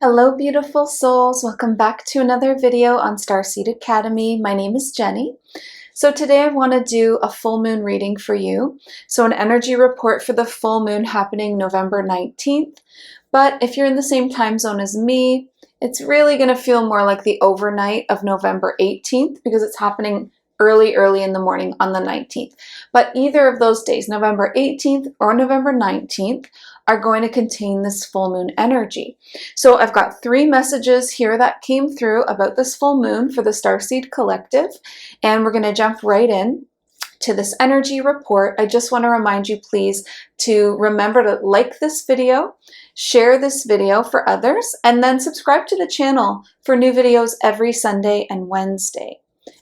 Hello, beautiful souls. Welcome back to another video on Starseed Academy. My name is Jenny. So today I want to do a full moon reading for you. So an energy report for the full moon happening November 19th. But if you're in the same time zone as me, it's really going to feel more like the overnight of November 18th because it's happening early in the morning on the 19th. But either of those days, November 18th or November 19th, are going to contain this full moon energy. So I've got 3 messages here that came through about this full moon for the Starseed Collective, and we're going to jump right in to this energy report. I just want to remind you, please, to remember to like this video, share this video for others, and then subscribe to the channel for new videos every Sunday and Wednesday.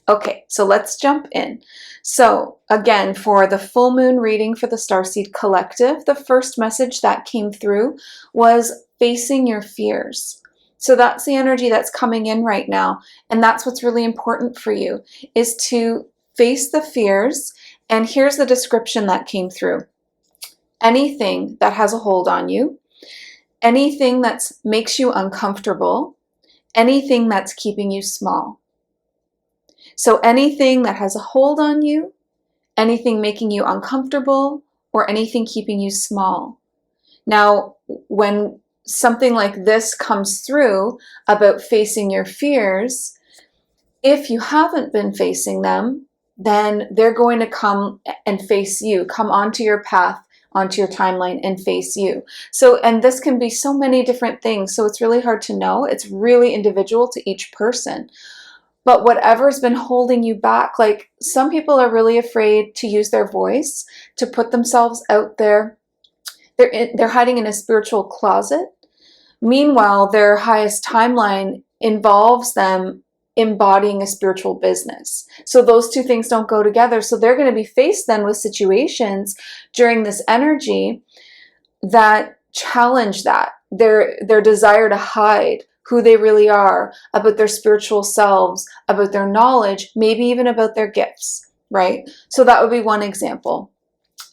Okay, so let's jump in. So again, for the full moon reading for the Starseed Collective, the first message that came through was facing your fears. So that's the energy that's coming in right now. And that's what's really important for you, is to face the fears. And here's the description that came through. Anything that has a hold on you, anything that makes you uncomfortable, anything that's keeping you small. So anything that has a hold on you, anything making you uncomfortable, or anything keeping you small. Now, when something like this comes through about facing your fears, if you haven't been facing them, then they're going to come and face you, come onto your path, onto your timeline and face you. So, and this can be so many different things. So it's really hard to know. It's really individual to each person. But whatever's been holding you back, like some people are really afraid to use their voice, to put themselves out there. They're hiding in a spiritual closet. Meanwhile, their highest timeline involves them embodying a spiritual business. So those two things don't go together. So they're going to be faced then with situations during this energy that challenge that, their desire to hide who they really are, about their spiritual selves, about their knowledge, maybe even about their gifts, right? So that would be one example.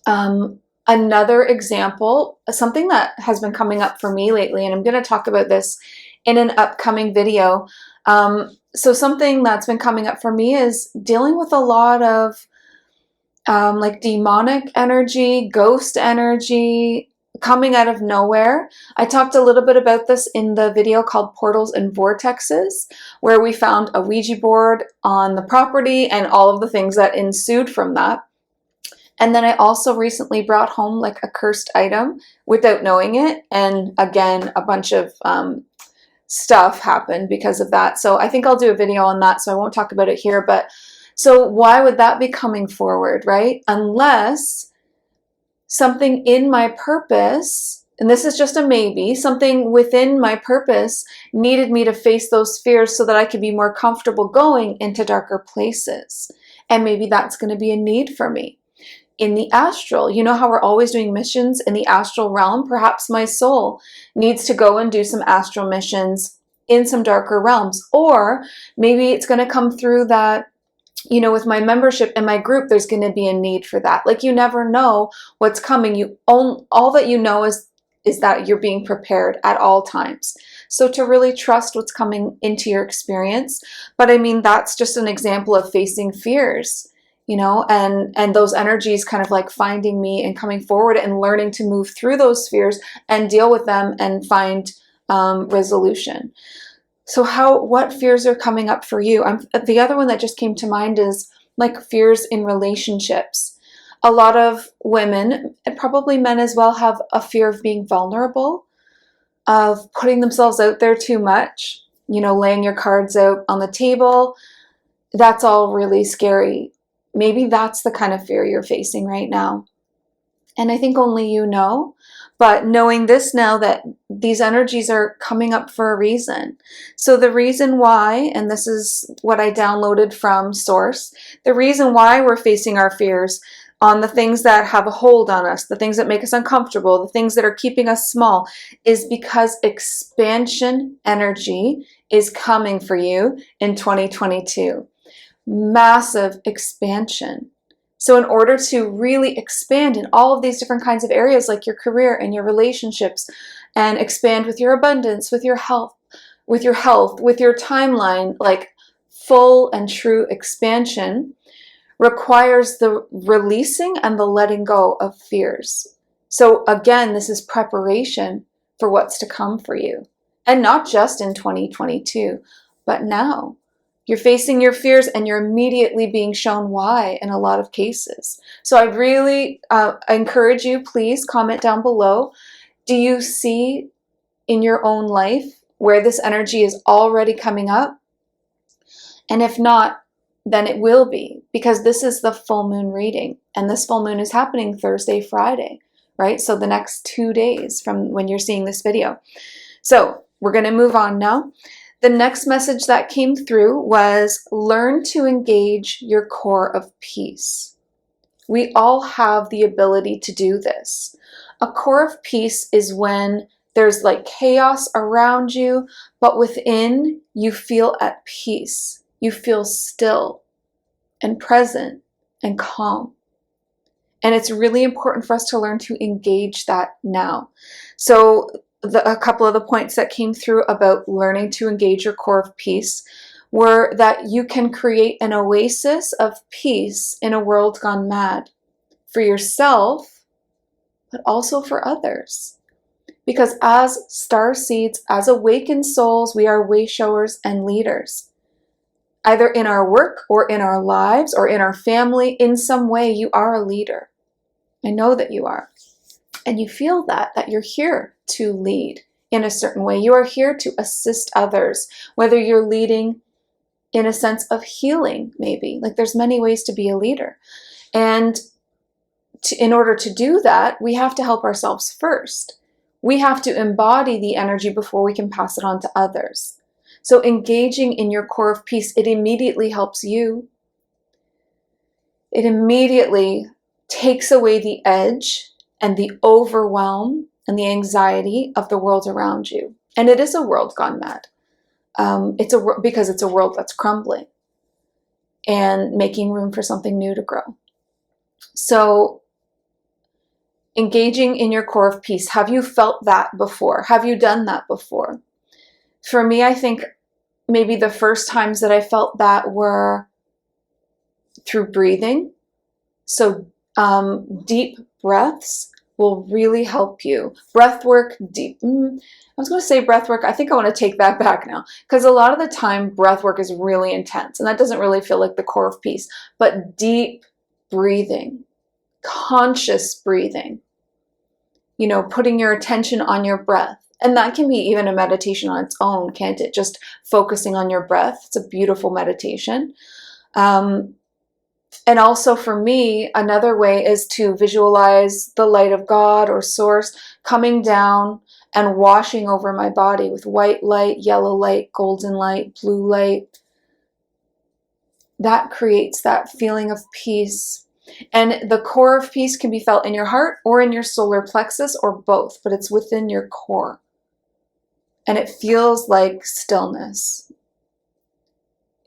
Another example, something that has been coming up for me lately, and I'm going to talk about this in an upcoming video. So something that's been coming up for me is dealing with a lot of like demonic energy, ghost energy, coming out of nowhere. I talked a little bit about this in the video called Portals and Vortexes, where we found a Ouija board on the property and all of the things that ensued from that. And then I also recently brought home like a cursed item without knowing it. And again, a bunch of stuff happened because of that. So I think I'll do a video on that, so I won't talk about it here. But so why would that be coming forward, right? Unless something in my purpose, and this is just a maybe, something within my purpose needed me to face those fears so that I could be more comfortable going into darker places. And maybe that's going to be a need for me. In the astral, you know how we're always doing missions in the astral realm? Perhaps my soul needs to go and do some astral missions in some darker realms. Or maybe it's going to come through that, you know, with my membership in my group, there's going to be a need for that. Like, you never know what's coming. All that you know is that you're being prepared at all times. So to really trust what's coming into your experience. But I mean, that's just an example of facing fears, you know, and those energies kind of like finding me and coming forward and learning to move through those fears and deal with them and find resolution. So what fears are coming up for you? The other one that just came to mind is like fears in relationships. A lot of women, and probably men as well, have a fear of being vulnerable, of putting themselves out there too much, you know, laying your cards out on the table. That's all really scary. Maybe that's the kind of fear you're facing right now. And I think only you know. But knowing this now, that these energies are coming up for a reason. So the reason why, and this is what I downloaded from Source, the reason why we're facing our fears on the things that have a hold on us, the things that make us uncomfortable, the things that are keeping us small, is because expansion energy is coming for you in 2022. Massive expansion. So in order to really expand in all of these different kinds of areas, like your career and your relationships, and expand with your abundance, with your health, with your timeline, like full and true expansion requires the releasing and the letting go of fears. So again, this is preparation for what's to come for you. And not just in 2022, but now. You're facing your fears and you're immediately being shown why in a lot of cases. So I'd really encourage you, please comment down below. Do you see in your own life where this energy is already coming up? And if not, then it will be, because this is the full moon reading. And this full moon is happening Thursday, Friday, right? So the next 2 days from when you're seeing this video. So we're going to move on now. The next message that came through was learn to engage your core of peace. We all have the ability to do this. A core of peace is when there's like chaos around you, but within you feel at peace. You feel still and present and calm. And it's really important for us to learn to engage that now. So a couple of the points that came through about learning to engage your core of peace were that you can create an oasis of peace in a world gone mad for yourself, but also for others. Because as star seeds, as awakened souls, we are way showers and leaders. Either in our work or in our lives or in our family, in some way, you are a leader. I know that you are. And you feel that you're here to lead in a certain way. You are here to assist others, whether you're leading in a sense of healing, maybe. Like there's many ways to be a leader. And in order to do that, we have to help ourselves first. We have to embody the energy before we can pass it on to others. So engaging in your core of peace, it immediately helps you. It immediately takes away the edge and the overwhelm and the anxiety of the world around you. And it is a world gone mad. Because it's a world that's crumbling and making room for something new to grow. So engaging in your core of peace. Have you felt that before? Have you done that before? For me, I think maybe the first times that I felt that were through breathing. So deep breaths will really help you. Breath work, I was going to say breath work. I think I want to take that back now, because a lot of the time breath work is really intense and that doesn't really feel like the core of peace. But deep breathing, conscious breathing, putting your attention on your breath. And that can be even a meditation on its own, can't it? Just focusing on your breath. It's a beautiful meditation. And also for me, another way is to visualize the light of God or source coming down and washing over my body with white light, yellow light, golden light, blue light. That creates that feeling of peace. And the core of peace can be felt in your heart or in your solar plexus or both, but it's within your core. And it feels like stillness.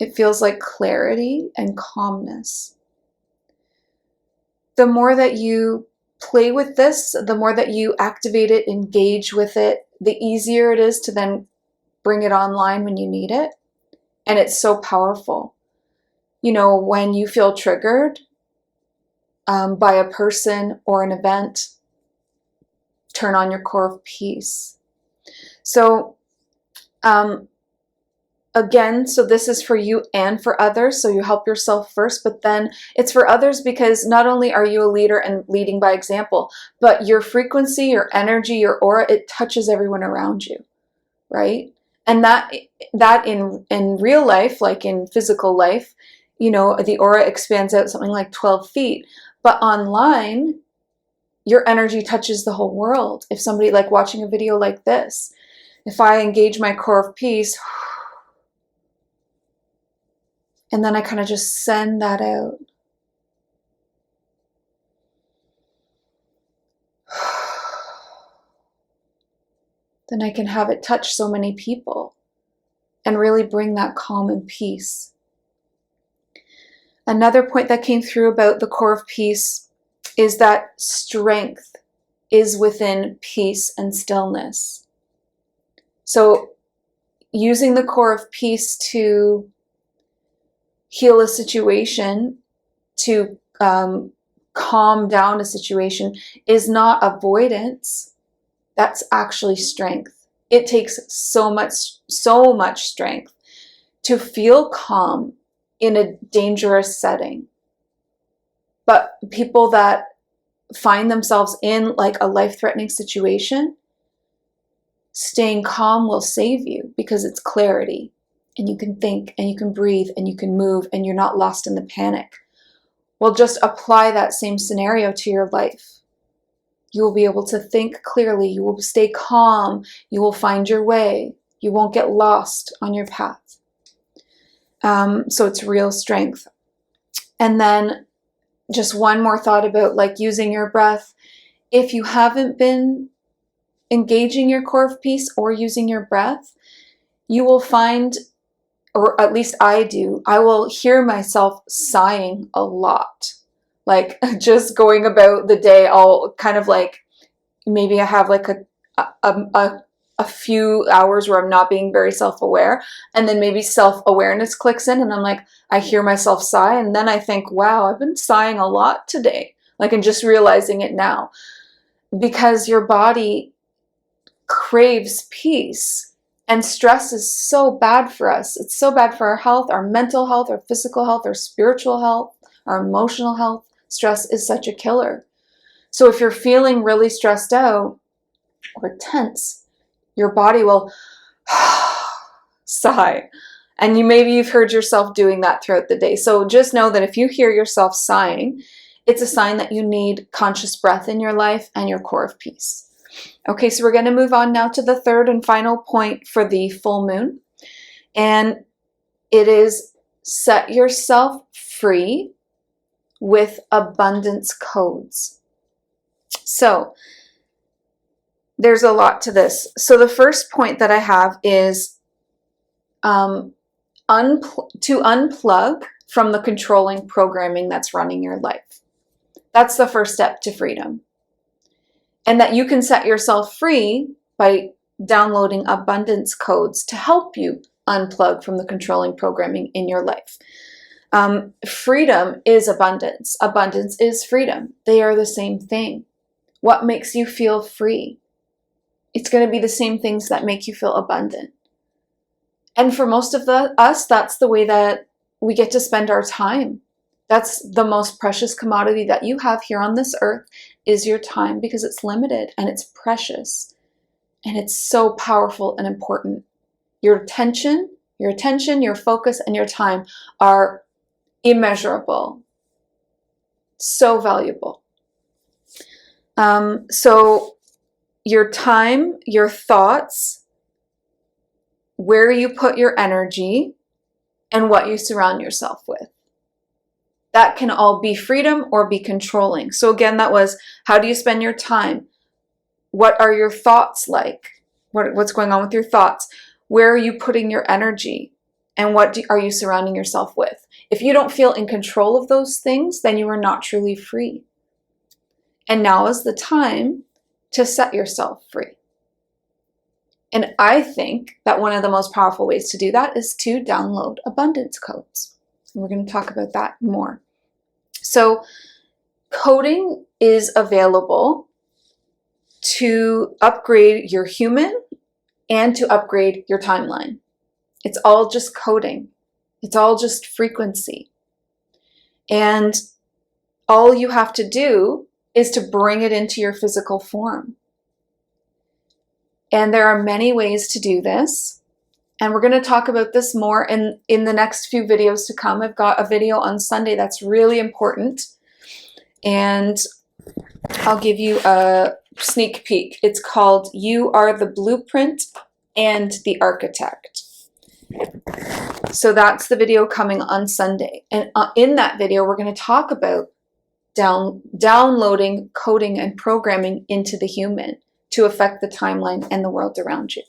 It feels like clarity and calmness. The more that you play with this, the more that you activate it, engage with it, the easier it is to then bring it online when you need it. And it's so powerful. When you feel triggered by a person or an event, turn on your core of peace. So, again, so this is for you and for others. So you help yourself first, but then it's for others because not only are you a leader and leading by example, but your frequency, your energy, your aura, it touches everyone around you, right? And that in real life, like in physical life, the aura expands out something like 12 feet. But online, your energy touches the whole world. If somebody, like watching a video like this, if I engage my core of peace, and then I kind of just send that out. Then I can have it touch so many people and really bring that calm and peace. Another point that came through about the core of peace is that strength is within peace and stillness. So using the core of peace to heal a situation, to calm down a situation, is not avoidance. That's actually strength. It takes so much strength to feel calm in a dangerous setting. But people that find themselves in like a life-threatening situation, staying calm will save you because it's clarity, and you can think and you can breathe and you can move and you're not lost in the panic. Well, just apply that same scenario to your life. You will be able to think clearly. You will stay calm. You will find your way. You won't get lost on your path. So it's real strength. And then just one more thought about like using your breath. If you haven't been engaging your core of peace or using your breath, you will find, or at least I do, I will hear myself sighing a lot. Like just going about the day, I'll kind of like, maybe I have like a few hours where I'm not being very self-aware, and then maybe self-awareness clicks in and I'm like, I hear myself sigh, and then I think, wow, I've been sighing a lot today. Like, I'm just realizing it now. Because your body craves peace, and stress is so bad for us. It's so bad for our health, our mental health, our physical health, our spiritual health, our emotional health. Stress is such a killer. So if you're feeling really stressed out or tense, your body will sigh. And maybe you've heard yourself doing that throughout the day. So just know that if you hear yourself sighing, it's a sign that you need conscious breath in your life and your core of peace. Okay, so we're going to move on now to the third and final point for the full moon. And it is set yourself free with abundance codes. So there's a lot to this. So the first point that I have is to unplug from the controlling programming that's running your life. That's the first step to freedom. And that you can set yourself free by downloading abundance codes to help you unplug from the controlling programming in your life. Freedom is abundance. Abundance is freedom. They are the same thing. What makes you feel free? It's going to be the same things that make you feel abundant. And for most of us, that's the way that we get to spend our time. That's the most precious commodity that you have here on this earth, is your time, because it's limited and it's precious. And it's so powerful and important. Your attention, your focus, and your time are immeasurable. So valuable. So your time, your thoughts, where you put your energy, and what you surround yourself with. That can all be freedom or be controlling. So again, that was, how do you spend your time? What are your thoughts like? What's going on with your thoughts? Where are you putting your energy? And what are you surrounding yourself with? If you don't feel in control of those things, then you are not truly free. And now is the time to set yourself free. And I think that one of the most powerful ways to do that is to download abundance codes. And we're going to talk about that more. So coding is available to upgrade your human and to upgrade your timeline. It's all just coding. It's all just frequency. And all you have to do is to bring it into your physical form. And there are many ways to do this. And we're going to talk about this more in the next few videos to come. I've got a video on Sunday that's really important. And I'll give you a sneak peek. It's called You Are the Blueprint and the Architect. So that's the video coming on Sunday. And in that video, we're going to talk about downloading, coding, and programming into the human to affect the timeline and the world around you.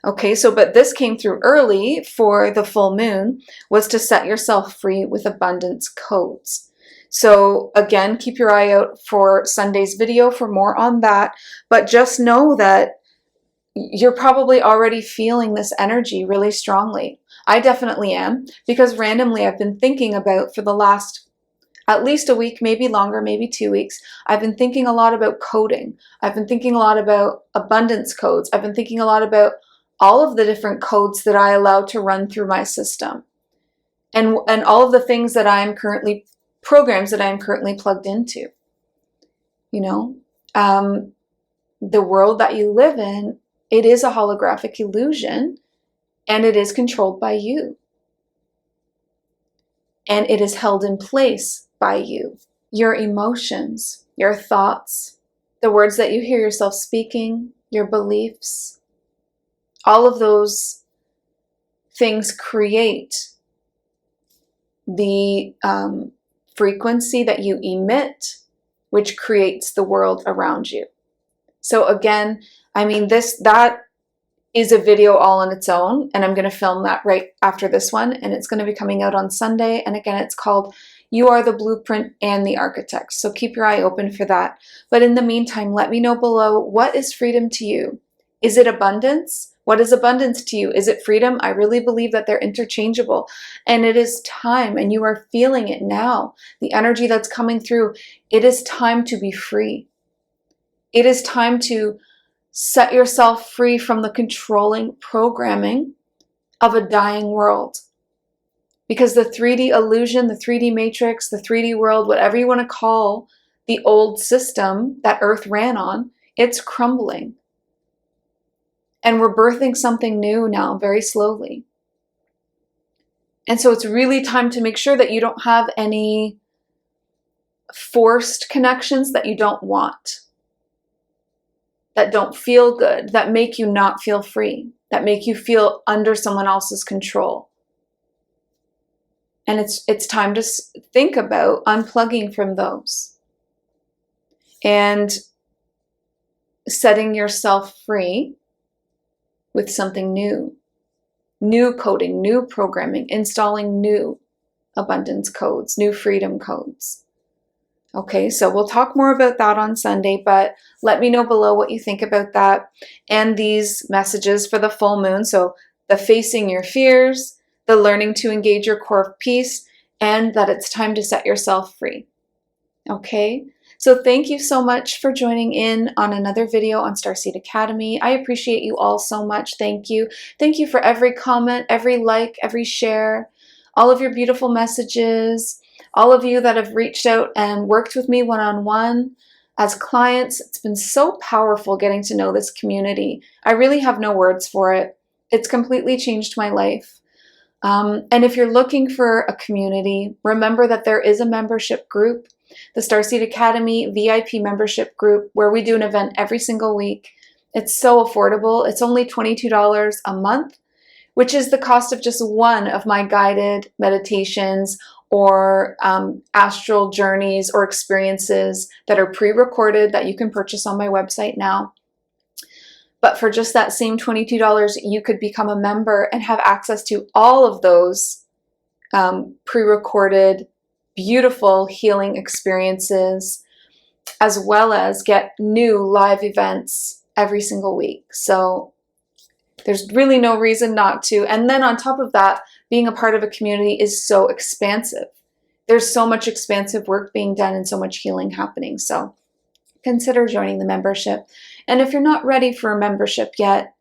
Okay, so but this came through early for the full moon, was to set yourself free with abundance codes. So again, keep your eye out for Sunday's video for more on that, but just know that you're probably already feeling this energy really strongly. I definitely am, because randomly I've been thinking about, for the last at least a week, maybe longer, maybe 2 weeks, I've been thinking a lot about coding. I've been thinking a lot about abundance codes. I've been thinking a lot about all of the different codes that I allow to run through my system, and all of the things that I'm currently, programs that I'm currently plugged into. You know, the world that you live in, it is a holographic illusion, and it is controlled by you. And it is held in place by you. Your emotions, your thoughts, the words that you hear yourself speaking, your beliefs, all of those things create the frequency that you emit, which creates the world around you. So again, I mean, that is a video all on its own, and I'm going to film that right after this one, and it's going to be coming out on Sunday. And again, it's called You Are the Blueprint and the Architect. So keep your eye open for that. But in the meantime, let me know below, what is freedom to you? Is it abundance? What is abundance to you? Is it freedom? I really believe that they're interchangeable, and it is time, and you are feeling it now. The energy that's coming through, it is time to be free. It is time to set yourself free from the controlling programming of a dying world. Because the 3D illusion, the 3D matrix, the 3D world, whatever you want to call the old system that Earth ran on, it's crumbling. And we're birthing something new now, very slowly. And so it's really time to make sure that you don't have any forced connections that you don't want, that don't feel good, that make you not feel free, that make you feel under someone else's control. And it's time to think about unplugging from those and setting yourself free with something new. New coding, new programming, installing new abundance codes, new freedom codes. Okay, so we'll talk more about that on Sunday, but let me know below what you think about that and these messages for the full moon. So the facing your fears, the learning to engage your core of peace, and that it's time to set yourself free. Okay, so thank you so much for joining in on another video on Starseed Academy. I appreciate you all so much. Thank you. Thank you for every comment, every like, every share, all of your beautiful messages, all of you that have reached out and worked with me one-on-one as clients. It's been so powerful getting to know this community. I really have no words for it. It's completely changed my life. And if you're looking for a community, remember that there is a membership group, the Starseed Academy VIP membership group, where we do an event every single week. It's so affordable. It's only $22 a month, which is the cost of just one of my guided meditations or astral journeys or experiences that are pre-recorded that you can purchase on my website now. But for just that same $22, you could become a member and have access to all of those pre-recorded, beautiful healing experiences, as well as get new live events every single week. So there's really no reason not to. And then on top of that, being a part of a community is so expansive. There's so much expansive work being done and so much healing happening. So consider joining the membership. And if you're not ready for a membership yet,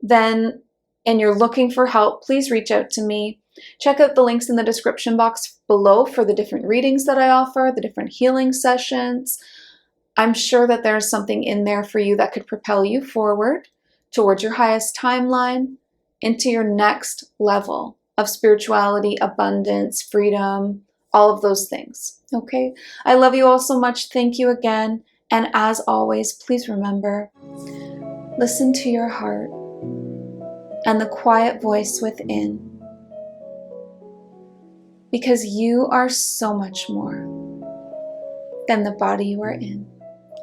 and you're looking for help, please reach out to me. Check out the links in the description box below for the different readings that I offer, the different healing sessions. I'm sure that there's something in there for you that could propel you forward towards your highest timeline, into your next level of spirituality, abundance, freedom, all of those things. Okay? I love you all so much. Thank you again. And as always, please remember, listen to your heart and the quiet voice within, because you are so much more than the body you are in.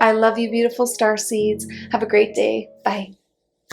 I love you, beautiful star seeds. Have a great day. Bye.